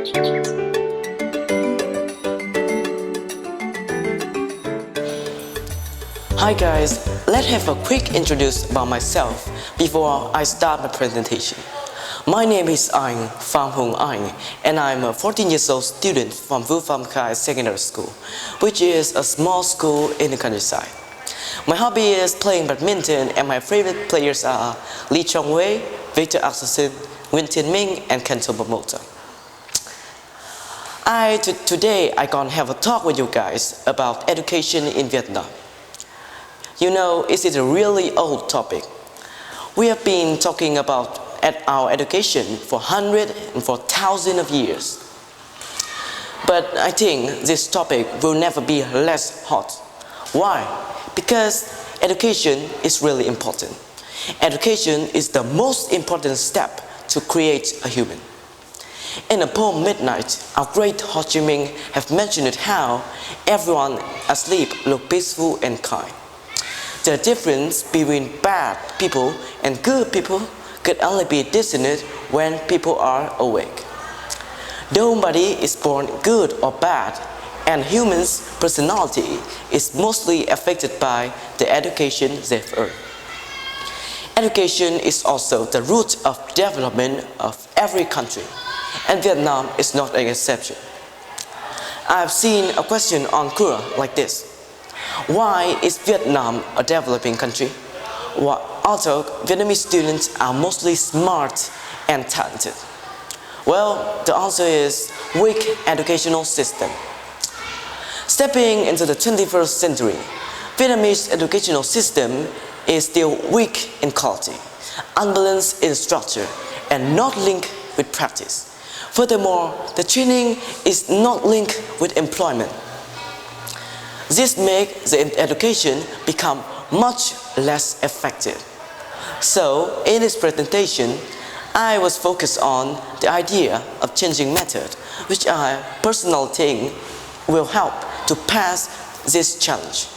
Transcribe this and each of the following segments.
Hi guys, let's have a quick introduction about myself before I start my presentation. My name is Phạm Hùng Anh, and I'm a 14 years old student from VietNamese Secondary School, which is a small school in the countryside. My hobby is playing badminton, and my favorite players are Lee Chong-wei, Victor Axelsen, Nguyen Thiên Minh, and Kento Momota. Today I'm gonna have a talk with you guys about education in Vietnam. You know, it is a really old topic. We have been talking about our education for hundreds and for thousands of years. But I think this topic will never be less hot. Why? Because education is really important. Education is the most important step to create a human. In the poem Midnight, our great Ho Chi Minh have mentioned how everyone asleep look peaceful and kind. The difference between bad people and good people could only be discerned when people are awake. Nobody is born good or bad, and humans' personality is mostly affected by the education they've earned. Education is also the root of development of every country, and Vietnam is not an exception. I've seen a question on Quora like this: why is Vietnam a developing country? Although Vietnamese students are mostly smart and talented. Well, the answer is weak educational system. Stepping into the 21st century, Vietnamese educational system is still weak in quality, unbalanced in structure, and not linked with practice. Furthermore, the training is not linked with employment. This makes the education become much less effective. So, in this presentation, I was focused on the idea of changing method, which I personally think will help to pass this challenge.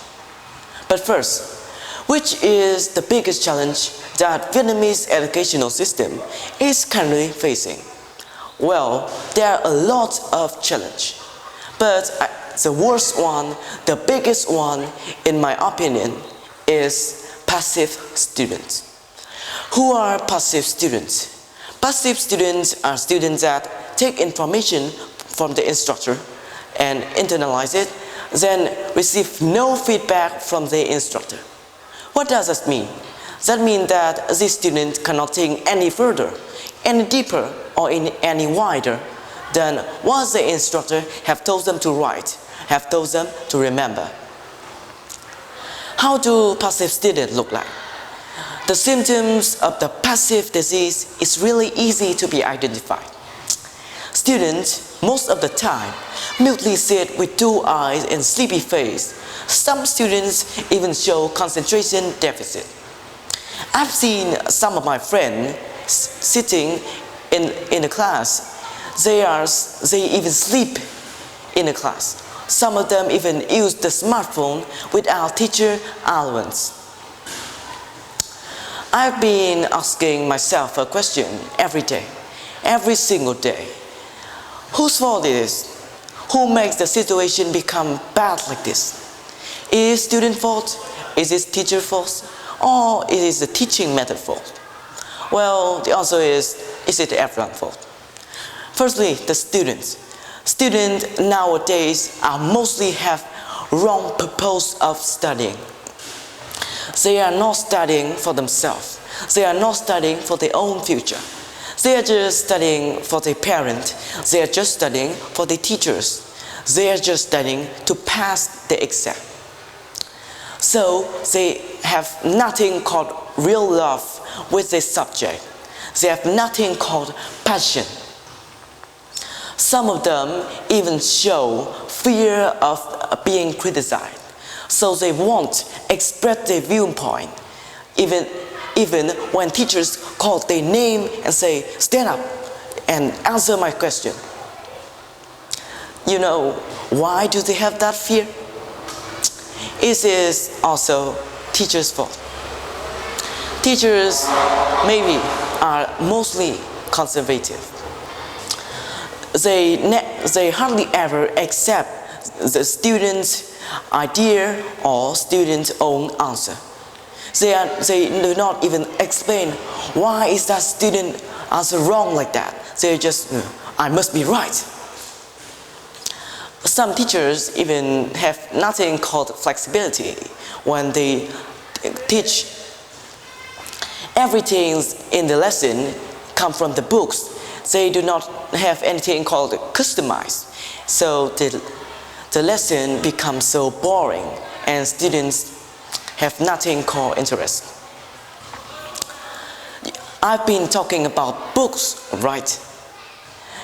But first, which is the biggest challenge that Vietnamese educational system is currently facing? Well, there are a lot of challenges, but the worst one, the biggest one, in my opinion, is passive students. Who are passive students? Passive students are students that take information from the instructor and internalize it, then receive no feedback from the instructor. What does that mean? That means that these students cannot think any further, any deeper, or any wider than what the instructor have told them to write, have told them to remember. How do passive students look like? The symptoms of the passive disease is really easy to be identified. Students, most of the time, mutely sit with two eyes and sleepy face. Some students even show concentration deficit. I've seen some of my friends sitting in a class. They even sleep in a class. Some of them even use the smartphone without teacher allowance. I've been asking myself a question every day, every single day. Whose fault it is? Who makes the situation become bad like this? Is it student fault? Is it teacher fault? Or is it the teaching method fault? Well, the answer is it everyone's fault? Firstly, the students. Students nowadays mostly have wrong purpose of studying. They are not studying for themselves. They are not studying for their own future. They are just studying for their parents. They are just studying for their teachers. They are just studying to pass the exam. So they have nothing called real love with the subject. They have nothing called passion. Some of them even show fear of being criticized. So they won't express their viewpoint, even when teachers call their name and say, "Stand up and answer my question." You know, why do they have that fear? It is also teachers' fault. Teachers maybe are mostly conservative. they hardly ever accept the student's idea or student's own answer. They do not even explain why is that student answer wrong like that. They just, I must be right. Some teachers even have nothing called flexibility when they teach. Everything in the lesson comes from the books. They do not have anything called customized. So the lesson becomes so boring and students have nothing called interest. I've been talking about books, right?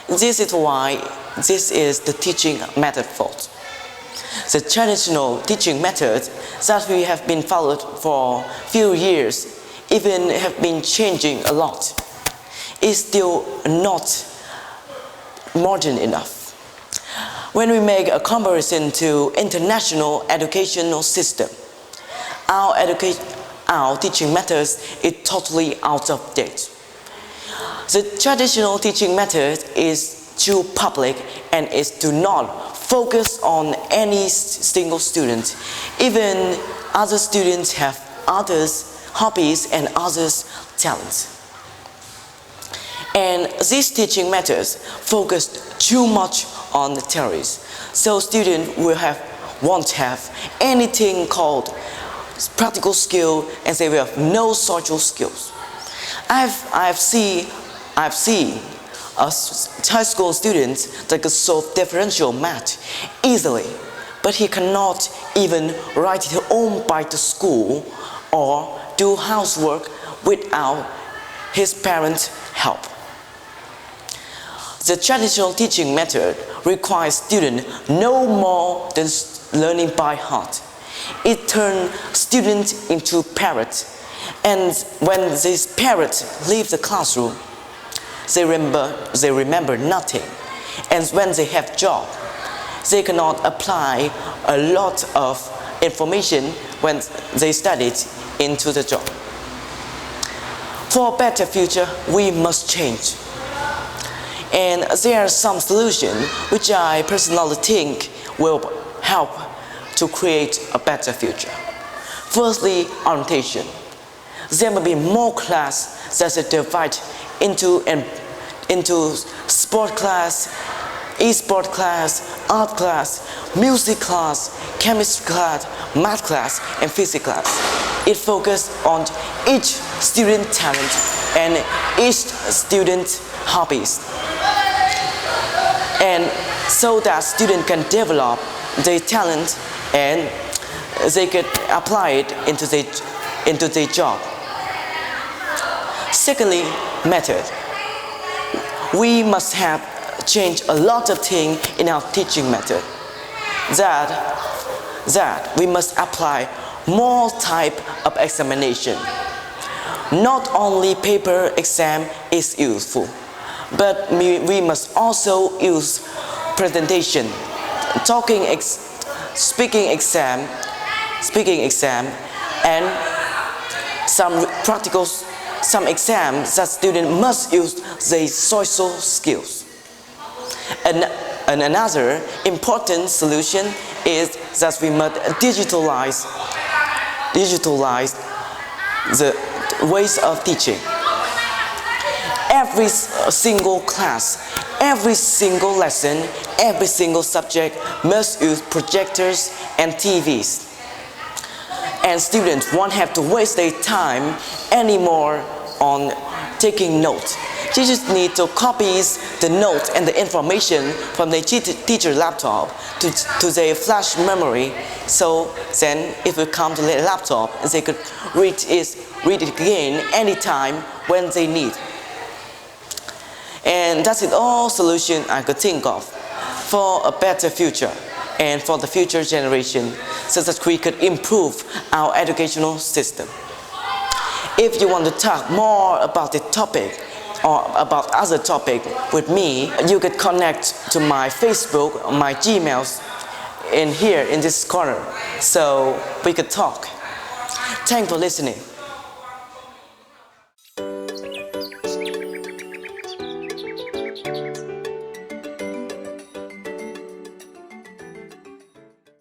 This is why this is the teaching method fault. The traditional teaching method that we have been followed for few years, even have been changing a lot, is still not modern enough. When we make a comparison to international educational system, our teaching methods is totally out of date. The traditional teaching method is too public and is do not focus on any single student. Even other students have others hobbies and others talents. And these teaching methods focus too much on the theories, so students won't have anything called practical skill, and they will have no social skills. I've seen a high school student that could solve differential math easily, but he cannot even write his own bike to school or do housework without his parents' help. The traditional teaching method requires students no more than learning by heart. It turns students into parrots, and when these parrots leave the classroom, they remember nothing. And when they have job, they cannot apply a lot of information when they studied into the job. For a better future, we must change. And there are some solutions which I personally think will help to create a better future. Firstly, orientation. There will be more classes that are divided into sport class, e-sport class, art class, music class, chemistry class, math class, and physics class. It focuses on each student talent and each student hobbies, and so that students can develop their talent and they could apply it into their job. Secondly, method. We must have changed a lot of things in our teaching method. That we must apply more type of examination. Not only paper exam is useful, but we must also use presentation, speaking exam, and some exams that students must use their social skills. And another important solution is that we must digitalize the ways of teaching. Every single class, every single lesson, every single subject must use projectors and TVs. And students won't have to waste their time anymore on taking notes. They just need to copy the notes and the information from their teacher laptop to their flash memory. So then if it comes to their laptop, they could read it again anytime when they need. And that's it, all solution I could think of for a better future and for the future generation, so that we could improve our educational system. If you want to talk more about the topic or about other topic with me, you could connect to my Facebook, my Gmails in here in this corner, so we could talk. Thanks for listening.